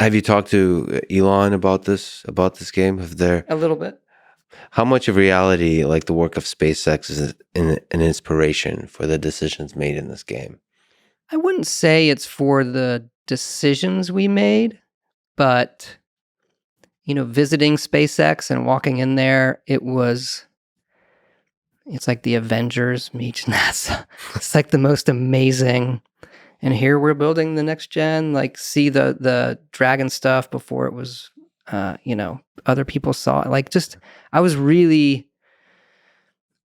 Have you talked to Elon about this game? A little bit. How much of reality, like the work of SpaceX, is an inspiration for the decisions made in this game? I wouldn't say it's for the decisions we made, but visiting SpaceX and walking in there, it's like the Avengers meets NASA. It's like the most amazing. And here we're building the next gen, like see the Dragon stuff before it was, other people saw it. Like just, I was really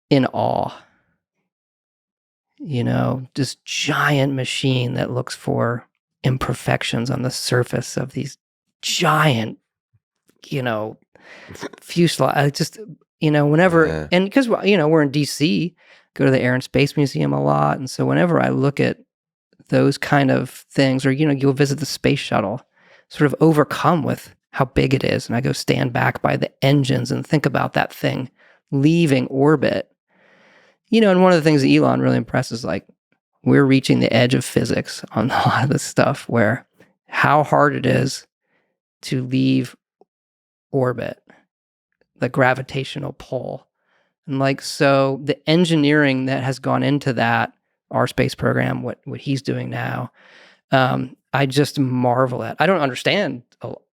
in awe. This giant machine that looks for imperfections on the surface of these giant, fuselage. I just, whenever, and because, we're in DC, go to the Air and Space Museum a lot. And so whenever I look at those kind of things, or, you'll visit the space shuttle, sort of overcome with how big it is. And I go stand back by the engines and think about that thing leaving orbit. And one of the things that Elon really impresses, like, we're reaching the edge of physics on a lot of this stuff, where how hard it is to leave orbit, the gravitational pull. And like, so the engineering that has gone into that, our space program, what he's doing now, I just marvel at. I don't understand,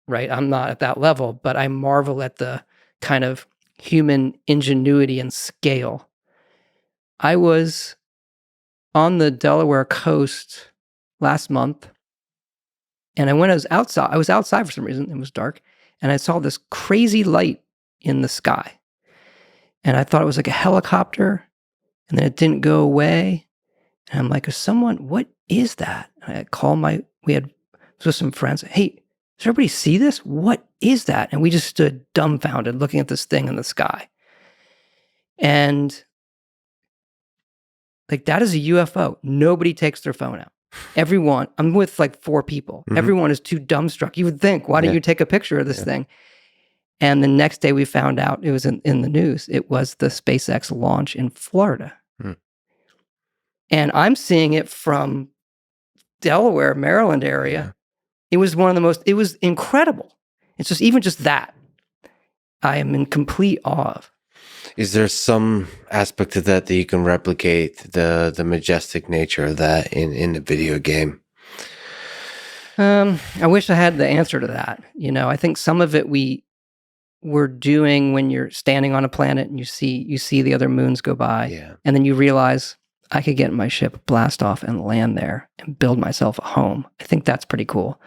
right? I'm not at that level, but I marvel at the kind of human ingenuity and scale. I was on the Delaware coast last month, and I was outside for some reason. It was dark, and I saw this crazy light in the sky. And I thought it was like a helicopter, and then it didn't go away. And I'm like, what is that? And I called with some friends, hey, does everybody see this? What is that? And we just stood dumbfounded looking at this thing in the sky. And like, that is a UFO. Nobody takes their phone out. Everyone, I'm with like 4 people. Mm-hmm. Everyone is too dumbstruck. You would think, why don't you take a picture of this thing? And the next day we found out, it was in the news, it was the SpaceX launch in Florida. And I'm seeing it from Delaware, Maryland area. It was it was incredible. It's just, even just that, I am in complete awe of. Is there some aspect of that you can replicate, the majestic nature of that in a video game? I wish I had the answer to that. I think some of it we're doing when you're standing on a planet and you see the other moons go by, and then you realize, I could get in my ship, blast off, and land there and build myself a home. I think that's pretty cool.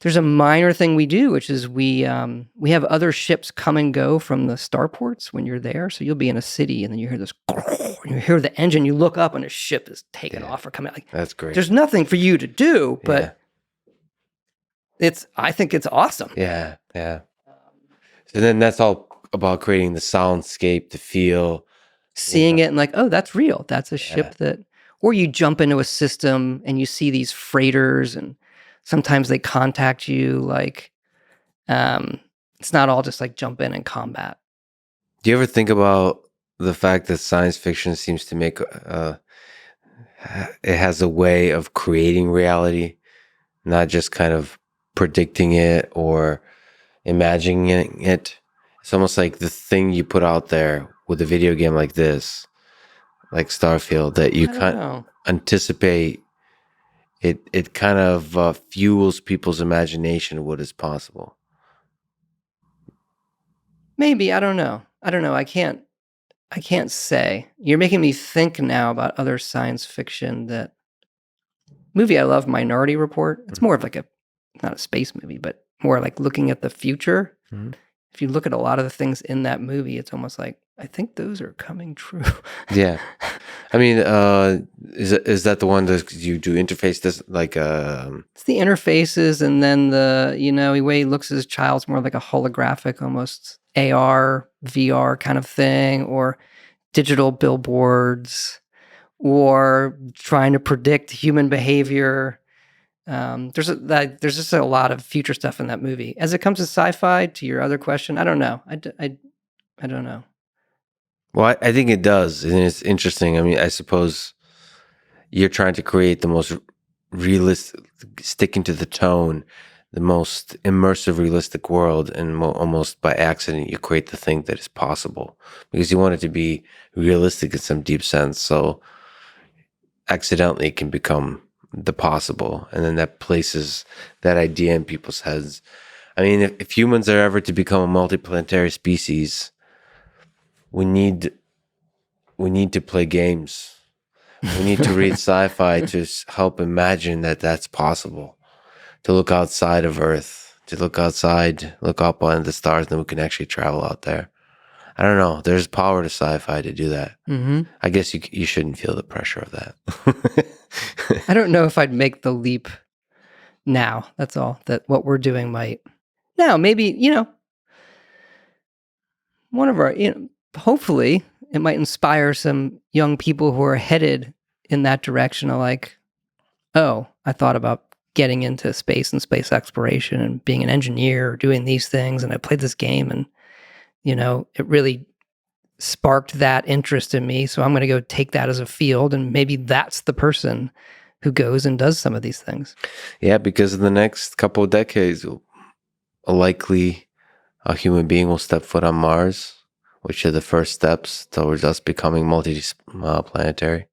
There's a minor thing we do, which is we have other ships come and go from the starports when you're there. So you'll be in a city, and then you hear this, and you hear the engine. You look up, and a ship is taking off or coming out. Like, that's great. There's nothing for you to do, but I think it's awesome. Yeah. So then that's all about creating the soundscape, the feel. Seeing it and like, oh, that's real. That's a ship that, or you jump into a system and you see these freighters, and sometimes they contact you. Like, it's not all just like jump in and combat. Do you ever think about the fact that science fiction seems to make, it has a way of creating reality, not just kind of predicting it or imagining it? It's almost like the thing you put out there with a video game like this, like Starfield, that you can't anticipate. It kind of fuels people's imagination of what is possible. Maybe, I don't know. I can't say. You're making me think now about other science fiction. That movie I love, Minority Report. It's more of like not a space movie, but more like looking at the future. Mm-hmm. If you look at a lot of the things in that movie, it's almost like, I think those are coming true. Yeah. I mean, is that the one that you do interface this, like... It's the interfaces, and then the way he looks at his child's more like a holographic, almost AR, VR kind of thing, or digital billboards, or trying to predict human behavior. There's just a lot of future stuff in that movie. As it comes to sci-fi, to your other question, I don't know. I don't know. Well, I think it does, and it's interesting. I mean, I suppose you're trying to create the most realistic, sticking to the tone the most immersive, realistic world, and almost by accident, you create the thing that is possible because you want it to be realistic in some deep sense. So accidentally, it can become the possible, and then that places that idea in people's heads. I mean, if humans are ever to become a multiplanetary species, we need to play games. We need to read sci-fi to help imagine that that's possible. To look outside of Earth, to look outside, look up on the stars, and then we can actually travel out there. I don't know. There's power to sci-fi to do that. Mm-hmm. I guess you shouldn't feel the pressure of that. I don't know if I'd make the leap now. That's all. That what we're doing might. Now, maybe, one of our, hopefully it might inspire some young people who are headed in that direction of like, oh, I thought about getting into space and space exploration and being an engineer or doing these things. And I played this game and, it really sparked that interest in me. So I'm going to go take that as a field. And maybe that's the person who goes and does some of these things. Yeah, because in the next couple of decades, likely a human being will step foot on Mars, which are the first steps towards us becoming multi-planetary.